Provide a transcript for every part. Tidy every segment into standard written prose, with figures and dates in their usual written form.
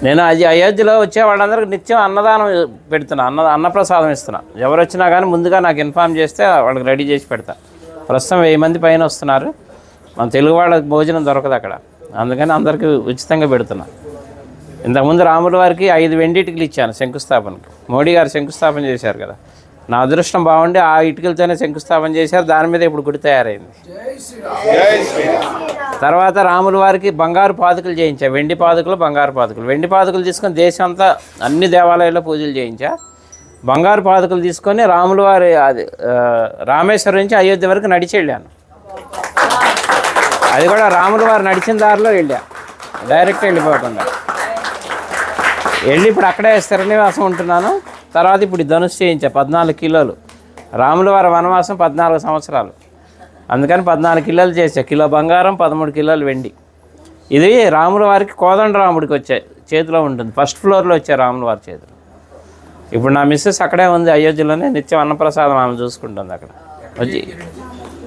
నేను అది అయోధ్యలో వచ్చే వాళ్ళందరికీ నిత్యం అన్నదానం పెడుతున్నా, అన్నప్రసాదం ఇస్తున్నా. ఎవరు వచ్చినా కానీ ముందుగా నాకు ఇన్ఫామ్ చేస్తే వాళ్ళకి రెడీ చేసి పెడతా. ప్రస్తుతం 1000 మంది పైన వస్తున్నారు. మన తెలుగు వాళ్ళకి భోజనం దొరకదు అక్కడ, అందుకని అందరికీ ఉచితంగా పెడుతున్నా. ఇంతకుముందు రాముల వారికి 5 వెండి ఇటుకలు ఇచ్చాను శంకుస్థాపనకి. మోడీ గారు శంకుస్థాపన చేశారు కదా, నా అదృష్టం బాగుండి ఆ ఇటుకలతోనే శంకుస్థాపన చేశారు. దాని మీద ఇప్పుడు గుడి తయారైంది. తర్వాత రాముల వారికి బంగారు పాదుకలు చేయించా, వెండి పాదుకలు బంగారు పాదుకలు. వెండి పాదుకలు తీసుకొని దేశం అంతా అన్ని దేవాలయాల్లో పూజలు చేయించా. బంగారు పాదుకలు తీసుకొని రాముల వారి అది రామేశ్వరం నుంచి అయోధ్య వరకు నడిచి వెళ్ళాను. అది కూడా రాముల వారు నడిచిన దారిలో వెళ్ళా, డైరెక్ట్ వెళ్ళిపోకుండా వెళ్ళి ఇప్పుడు అక్కడే స్థిరనివాసం ఉంటున్నాను. తర్వాత ఇప్పుడు ధనుసు చేయించా 14 కిలోలు. రాముల వారి వనవాసం 14 సంవత్సరాలు, అందుకని 14 కిలోలు చేసా. కిలో బంగారం 13 కిలోలు వెండి. ఇది రాముల వారికి కోదండరాముడికి వచ్చాయి చేతిలో ఉంటుంది, ఫస్ట్ ఫ్లోర్లో వచ్చాయి రాముల వారి చేతిలో. ఇప్పుడు నా మిస్సెస్ అక్కడే ఉంది అయోధ్యలోనే, నిత్యం అన్నప్రసాదం ఆమె చూసుకుంటుంది అక్కడ. వచ్చి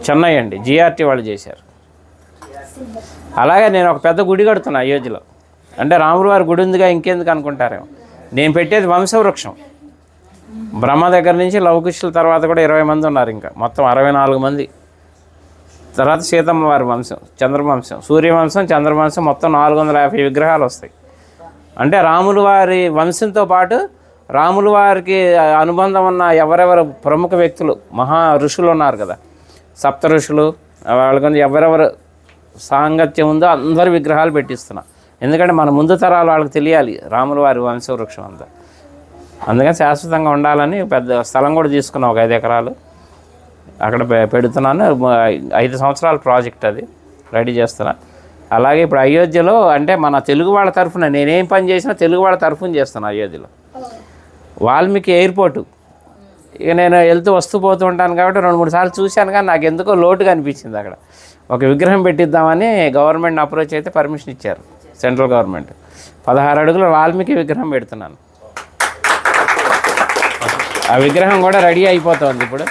చెన్నై అండి, జిఆర్టీ వాళ్ళు చేశారు. అలాగే నేను ఒక పెద్ద గుడి కడుతున్నా అయోధ్యలో. అంటే రాముల వారి గుడి ఉందిగా ఇంకెందుకు అనుకుంటారేమో. నేను పెట్టేది వంశవృక్షం. బ్రహ్మ దగ్గర నుంచి లవకుశుల తర్వాత కూడా 20 మంది ఉన్నారు, ఇంకా మొత్తం 64 మంది. తర్వాత సీతమ్మ వారి వంశం, చంద్రవంశం, సూర్యవంశం, చంద్రవంశం, మొత్తం 450 విగ్రహాలు వస్తాయి. అంటే రాముల వారి వంశంతో పాటు రాముల వారికి అనుబంధం ఉన్న ఎవరెవరు ప్రముఖ వ్యక్తులు, మహా ఋషులు ఉన్నారు కదా, సప్త ఋషులు, వాళ్ళకి ఎవరెవరు సాంగత్యం ఉందో అందరి విగ్రహాలు పెట్టిస్తున్నా. ఎందుకంటే మన ముందు తరాలు వాళ్ళకి తెలియాలి రాముల వారి వంశవృక్షం అంతా. అందుకని శాశ్వతంగా ఉండాలని పెద్ద స్థలం కూడా తీసుకున్నాం, ఒక 5 ఎకరాలు అక్కడ పెడుతున్నాను. 5 సంవత్సరాల ప్రాజెక్ట్ అది, రెడీ చేస్తున్నా. అలాగే ఇప్పుడు అయోధ్యలో అంటే మన తెలుగు వాళ్ళ తరఫున నేనేం పని చేసినా తెలుగు వాళ్ళ తరఫున చేస్తాను. అయోధ్యలో వాల్మీకి ఎయిర్పోర్టు, ఇక నేను వెళ్తూ వస్తూ పోతూ ఉంటాను కాబట్టి 2-3 సార్లు చూశాను, కానీ నాకు ఎందుకో లోటుగా అనిపించింది. అక్కడ ఒక విగ్రహం పెట్టిద్దామని గవర్నమెంట్ అప్రోచ్ అయితే పర్మిషన్ ఇచ్చారు, సెంట్రల్ గవర్నమెంట్. 16 అడుగుల వాల్మీకి విగ్రహం పెడుతున్నాను. ఆ విగ్రహం కూడా రెడీ అయిపోతుంది ఇప్పుడు.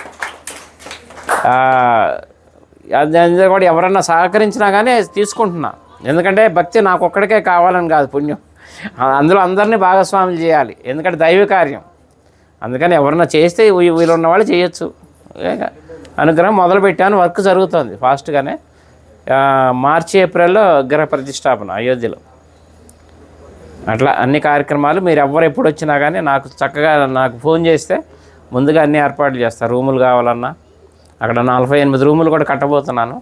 అది కూడా ఎవరన్నా సహకరించినా కానీ తీసుకుంటున్నా. ఎందుకంటే భక్తి నాకు ఒక్కడికే కావాలని కాదు, పుణ్యం అందులో అందరినీ భాగస్వాములు చేయాలి, ఎందుకంటే దైవ కార్యం. అందుకని ఎవరన్నా చేస్తే వీళ్ళున్న వాళ్ళు చేయొచ్చు. అనుగ్రహం మొదలుపెట్టాను, వర్క్ జరుగుతుంది ఫాస్ట్గానే. మార్చి ఏప్రిల్లో విగ్రహ ప్రతిష్టాపన అయోధ్యలో. అట్లా అన్ని కార్యక్రమాలు మీరు ఎవరు ఎప్పుడు వచ్చినా కానీ నాకు చక్కగా నాకు ఫోన్ చేస్తే ముందుగా అన్ని ఏర్పాట్లు చేస్తారు. రూములు కావాలన్నా అక్కడ 48 రూములు కూడా కట్టబోతున్నాను.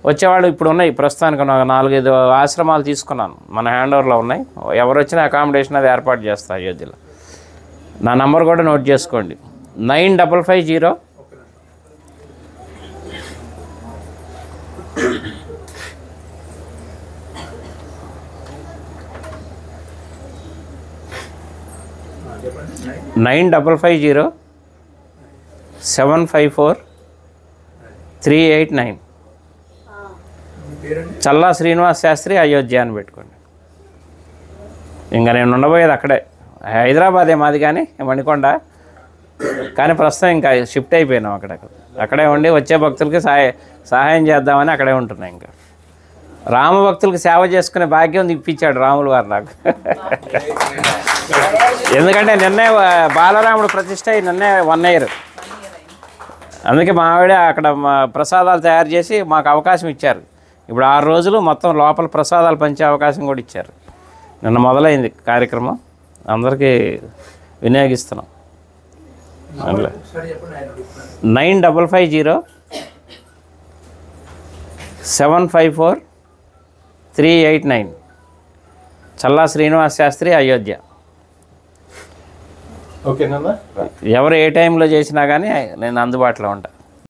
వచ్చేవాళ్ళు ఇప్పుడు ఉన్నాయి, ప్రస్తుతానికి 4-5 ఆశ్రమాలు తీసుకున్నాను, మన హ్యాండ్ ఓవర్లో ఉన్నాయి. ఎవరు వచ్చినా అకామిడేషన్ అది ఏర్పాటు చేస్తా అయోధ్యలో. నా నంబర్ కూడా నోట్ చేసుకోండి, 9550 9550 754 389. చల్లా శ్రీనివాస్ శాస్త్రి అయోధ్య అని పెట్టుకోండి. ఇంకా నేను ఉండబోయేది అక్కడే, హైదరాబాదే మాది కానీ మణికొండ, కానీ ప్రస్తుతం ఇంకా షిఫ్ట్ అయిపోయినాం అక్కడే ఉండి వచ్చే భక్తులకి సహాయం చేద్దామని అక్కడే ఉంటున్నాయి. ఇంకా రామ భక్తులకు సేవ చేసుకునే భాగ్యం ఇప్పించాడు రాముల వారు నాకు. ఎందుకంటే నిన్నే బాలరాముడు ప్రతిష్ట నిన్నే 1 year. అందుకే మా ఆవిడ అక్కడ ప్రసాదాలు తయారు చేసి మాకు అవకాశం ఇచ్చారు. ఇప్పుడు 6 రోజులు మొత్తం లోపల ప్రసాదాలు పంచే అవకాశం కూడా ఇచ్చారు. నిన్న మొదలైంది కార్యక్రమం, అందరికీ వినియోగిస్తున్నాం. 9550 754 389. చల్లా శ్రీనివాస్ శాస్త్రి అయోధ్య. ఓకేనా? ఎవరు ఏ టైంలో చేసినా కానీ నేను అందుబాటులో ఉంటాను.